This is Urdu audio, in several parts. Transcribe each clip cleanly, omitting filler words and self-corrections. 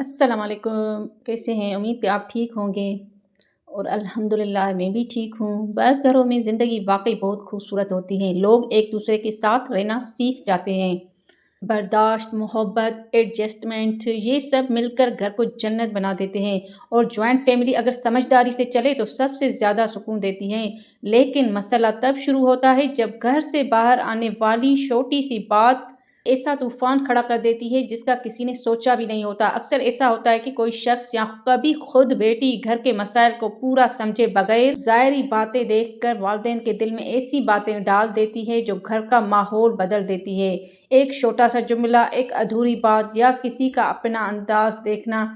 السلام علیکم، کیسے ہیں؟ امید کہ آپ ٹھیک ہوں گے اور الحمدللہ میں بھی ٹھیک ہوں۔ بعض گھروں میں زندگی واقعی بہت خوبصورت ہوتی ہے۔ لوگ ایک دوسرے کے ساتھ رہنا سیکھ جاتے ہیں۔ برداشت، محبت، ایڈجسٹمنٹ یہ سب مل کر گھر کو جنت بنا دیتے ہیں، اور جوائنٹ فیملی اگر سمجھداری سے چلے تو سب سے زیادہ سکون دیتی ہیں۔ لیکن مسئلہ تب شروع ہوتا ہے جب گھر سے باہر آنے والی چھوٹی سی بات ایسا طوفان کھڑا کر دیتی ہے جس کا کسی نے سوچا بھی نہیں ہوتا۔ اکثر ایسا ہوتا ہے کہ کوئی شخص یا کبھی خود بیٹی گھر کے مسائل کو پورا سمجھے بغیر ظاہری باتیں دیکھ کر والدین کے دل میں ایسی باتیں ڈال دیتی ہے جو گھر کا ماحول بدل دیتی ہے۔ ایک چھوٹا سا جملہ، ایک ادھوری بات یا کسی کا اپنا انداز دیکھنا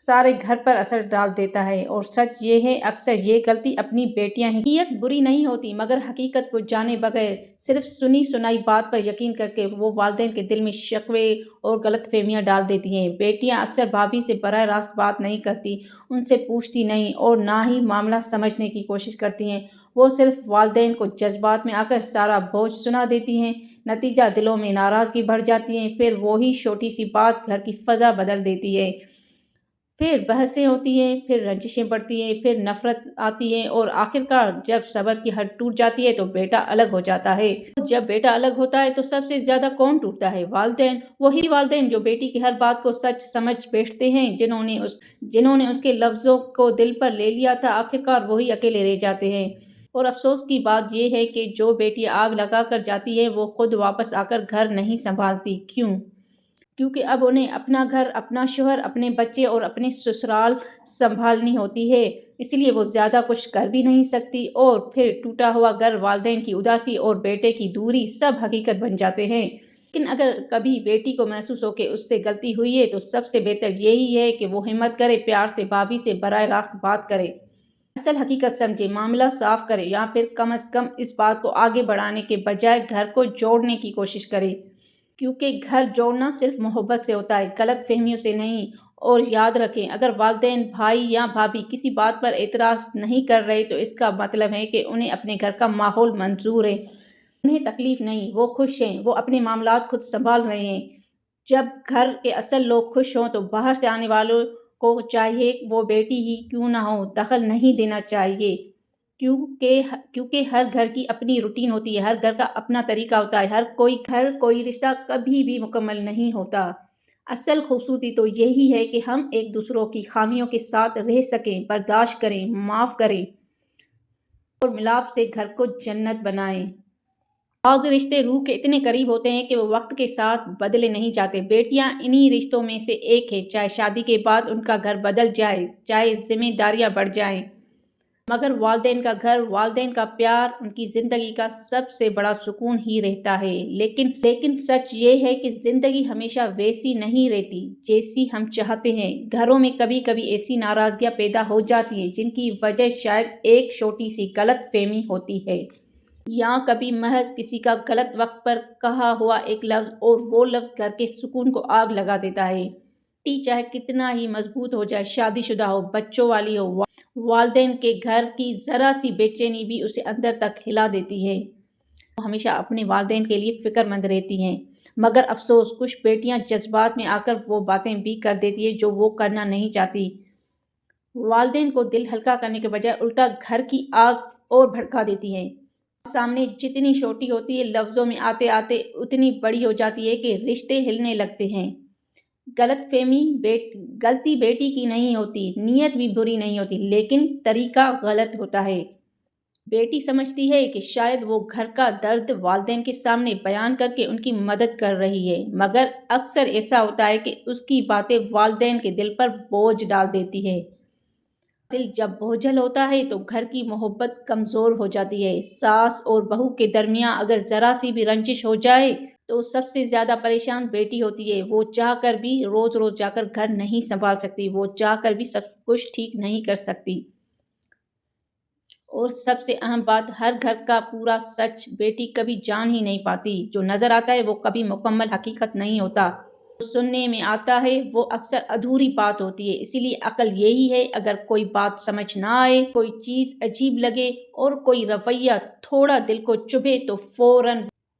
سارے گھر پر اثر ڈال دیتا ہے۔ اور سچ یہ ہے اکثر یہ غلطی اپنی بیٹیاں ہی نیت بری نہیں ہوتی، مگر حقیقت کو جانے بغیر صرف سنی سنائی بات پر یقین کر کے وہ والدین کے دل میں شکوے اور غلط فہمیاں ڈال دیتی ہیں۔ بیٹیاں اکثر بھابھی سے براہ راست بات نہیں کرتی، ان سے پوچھتی نہیں اور نہ ہی معاملہ سمجھنے کی کوشش کرتی ہیں۔ وہ صرف والدین کو جذبات میں آ کر سارا بوجھ سنا دیتی ہیں۔ نتیجہ دلوں میں ناراضگی بڑھ جاتی ہے، پھر وہی چھوٹی سی بات گھر کی فضا بدل دیتی ہے۔ پھر بحثیں ہوتی ہیں، پھر رنجشیں بڑھتی ہیں، پھر نفرت آتی ہے، اور آخرکار جب صبر کی حد ٹوٹ جاتی ہے تو بیٹا الگ ہو جاتا ہے۔ جب بیٹا الگ ہوتا ہے تو سب سے زیادہ کون ٹوٹتا ہے؟ والدین۔ وہی والدین جو بیٹی کی ہر بات کو سچ سمجھ بیٹھتے ہیں، جنہوں نے اس کے لفظوں کو دل پر لے لیا تھا، آخرکار وہی اکیلے رہ جاتے ہیں۔ اور افسوس کی بات یہ ہے کہ جو بیٹی آگ لگا کر جاتی ہے وہ خود واپس آ کر گھر نہیں سنبھالتی۔ کیوں؟ کیونکہ اب انہیں اپنا گھر، اپنا شوہر، اپنے بچے اور اپنے سسرال سنبھالنی ہوتی ہے، اس لیے وہ زیادہ کچھ کر بھی نہیں سکتی، اور پھر ٹوٹا ہوا گھر، والدین کی اداسی اور بیٹے کی دوری سب حقیقت بن جاتے ہیں۔ لیکن اگر کبھی بیٹی کو محسوس ہو کہ اس سے غلطی ہوئی ہے تو سب سے بہتر یہی ہے کہ وہ ہمت کرے، پیار سے بھابھی سے براہ راست بات کرے، اصل حقیقت سمجھے، معاملہ صاف کرے، یا پھر کم از کم اس بات کو آگے بڑھانے کے بجائے گھر کو جوڑنے کی کوشش کرے۔ کیونکہ گھر جوڑنا صرف محبت سے ہوتا ہے، غلط فہمیوں سے نہیں۔ اور یاد رکھیں، اگر والدین، بھائی یا بھابھی کسی بات پر اعتراض نہیں کر رہے تو اس کا مطلب ہے کہ انہیں اپنے گھر کا ماحول منظور ہے، انہیں تکلیف نہیں، وہ خوش ہیں، وہ اپنے معاملات خود سنبھال رہے ہیں۔ جب گھر کے اصل لوگ خوش ہوں تو باہر سے آنے والوں کو چاہیے وہ بیٹی ہی کیوں نہ ہو دخل نہیں دینا چاہیے، کیونکہ ہر گھر کی اپنی روٹین ہوتی ہے، ہر گھر کا اپنا طریقہ ہوتا ہے، ہر کوئی رشتہ کبھی بھی مکمل نہیں ہوتا۔ اصل خوبصورتی تو یہی ہے کہ ہم ایک دوسروں کی خامیوں کے ساتھ رہ سکیں، برداشت کریں، معاف کریں اور ملاپ سے گھر کو جنت بنائیں۔ بعض رشتے روح کے اتنے قریب ہوتے ہیں کہ وہ وقت کے ساتھ بدلے نہیں جاتے۔ بیٹیاں انہی رشتوں میں سے ایک ہے، چاہے شادی کے بعد ان کا گھر بدل جائے، چاہے ذمہ داریاں بڑھ جائیں، مگر والدین کا گھر، والدین کا پیار ان کی زندگی کا سب سے بڑا سکون ہی رہتا ہے۔ لیکن سچ یہ ہے کہ زندگی ہمیشہ ویسی نہیں رہتی جیسی ہم چاہتے ہیں۔ گھروں میں کبھی کبھی ایسی ناراضگیاں پیدا ہو جاتی ہیں جن کی وجہ شاید ایک چھوٹی سی غلط فہمی ہوتی ہے، یا کبھی محض کسی کا غلط وقت پر کہا ہوا ایک لفظ، اور وہ لفظ گھر کے سکون کو آگ لگا دیتا ہے۔ بیٹی چاہے کتنا ہی مضبوط ہو جائے، شادی شدہ ہو، بچوں والی ہو، والدین کے گھر کی ذرا سی بے چینی بھی اسے اندر تک ہلا دیتی ہے۔ وہ ہمیشہ اپنے والدین کے لیے فکر مند رہتی ہیں، مگر افسوس کچھ بیٹیاں جذبات میں آ کر وہ باتیں بھی کر دیتی ہیں جو وہ کرنا نہیں چاہتی۔ والدین کو دل ہلکا کرنے کے بجائے الٹا گھر کی آگ اور بھڑکا دیتی ہیں۔ بات سامنے جتنی چھوٹی ہوتی ہے، لفظوں میں آتے آتے اتنی بڑی ہو جاتی ہے کہ رشتے ہلنے لگتے ہیں۔ غلطی بیٹی کی نہیں ہوتی، نیت بھی بری نہیں ہوتی، لیکن طریقہ غلط ہوتا ہے۔ بیٹی سمجھتی ہے کہ شاید وہ گھر کا درد والدین کے سامنے بیان کر کے ان کی مدد کر رہی ہے، مگر اکثر ایسا ہوتا ہے کہ اس کی باتیں والدین کے دل پر بوجھ ڈال دیتی ہے۔ دل جب بوجھل ہوتا ہے تو گھر کی محبت کمزور ہو جاتی ہے۔ ساس اور بہو کے درمیان اگر ذرا سی بھی رنجش ہو جائے تو سب سے زیادہ پریشان بیٹی ہوتی ہے۔ وہ چاہ کر بھی روز روز جا کر گھر نہیں سنبھال سکتی، وہ چاہ کر بھی سب کچھ ٹھیک نہیں کر سکتی۔ اور سب سے اہم بات، ہر گھر کا پورا سچ بیٹی کبھی جان ہی نہیں پاتی۔ جو نظر آتا ہے وہ کبھی مکمل حقیقت نہیں ہوتا، جو سننے میں آتا ہے وہ اکثر ادھوری بات ہوتی ہے۔ اسی لیے عقل یہی ہے، اگر کوئی بات سمجھ نہ آئے، کوئی چیز عجیب لگے اور کوئی رویہ تھوڑا دل کو چبھے تو فوراً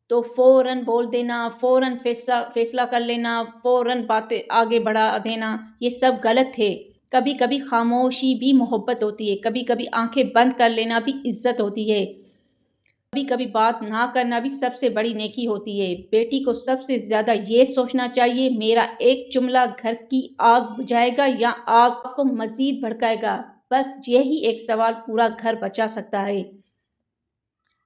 تو فوراً بول دینا، فوراً فیصلہ کر لینا، فوراً باتیں آگے بڑھا دینا، یہ سب غلط ہے۔ کبھی کبھی خاموشی بھی محبت ہوتی ہے، کبھی کبھی آنکھیں بند کر لینا بھی عزت ہوتی ہے، کبھی کبھی بات نہ کرنا بھی سب سے بڑی نیکی ہوتی ہے۔ بیٹی کو سب سے زیادہ یہ سوچنا چاہیے، میرا ایک جملہ گھر کی آگ بجھائے گا یا آگ کو مزید بھڑکائے گا؟ بس یہی ایک سوال پورا گھر بچا سکتا ہے۔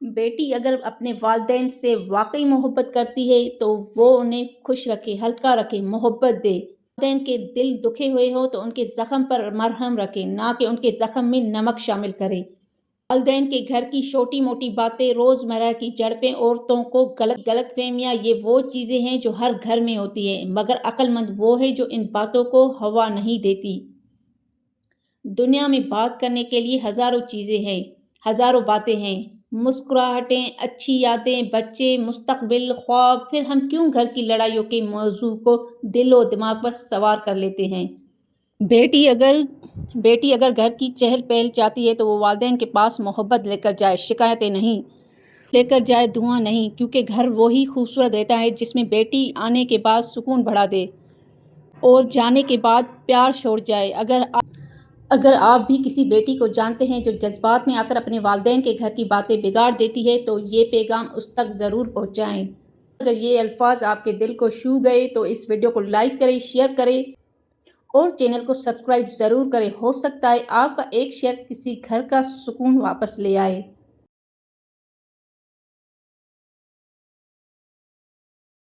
بیٹی اگر اپنے والدین سے واقعی محبت کرتی ہے تو وہ انہیں خوش رکھے، ہلکا رکھے، محبت دے۔ والدین کے دل دکھے ہوئے ہوں تو ان کے زخم پر مرہم رکھے، نہ کہ ان کے زخم میں نمک شامل کرے۔ والدین کے گھر کی چھوٹی موٹی باتیں، روزمرہ کی جھڑپیں، عورتوں کو غلط فہمیاں، یہ وہ چیزیں ہیں جو ہر گھر میں ہوتی ہیں، مگر عقل مند وہ ہے جو ان باتوں کو ہوا نہیں دیتی۔ دنیا میں بات کرنے کے لیے ہزاروں چیزیں ہیں، ہزاروں باتیں ہیں، مسکراہٹیں، اچھی یادیں، بچے، مستقبل، خواب، پھر ہم کیوں گھر کی لڑائیوں کے موضوع کو دل و دماغ پر سوار کر لیتے ہیں؟ بیٹی اگر گھر کی چہل پہل چاہتی ہے تو وہ والدین کے پاس محبت لے کر جائے، شکایتیں نہیں لے کر جائے، دعا نہیں، کیونکہ گھر وہی خوبصورت رہتا ہے جس میں بیٹی آنے کے بعد سکون بڑھا دے اور جانے کے بعد پیار چھوڑ جائے۔ اگر آپ بھی کسی بیٹی کو جانتے ہیں جو جذبات میں آ کر اپنے والدین کے گھر کی باتیں بگاڑ دیتی ہے تو یہ پیغام اس تک ضرور پہنچائیں۔ اگر یہ الفاظ آپ کے دل کو چھو گئے تو اس ویڈیو کو لائک کریں، شیئر کریں اور چینل کو سبسکرائب ضرور کریں۔ ہو سکتا ہے آپ کا ایک شیئر کسی گھر کا سکون واپس لے آئے۔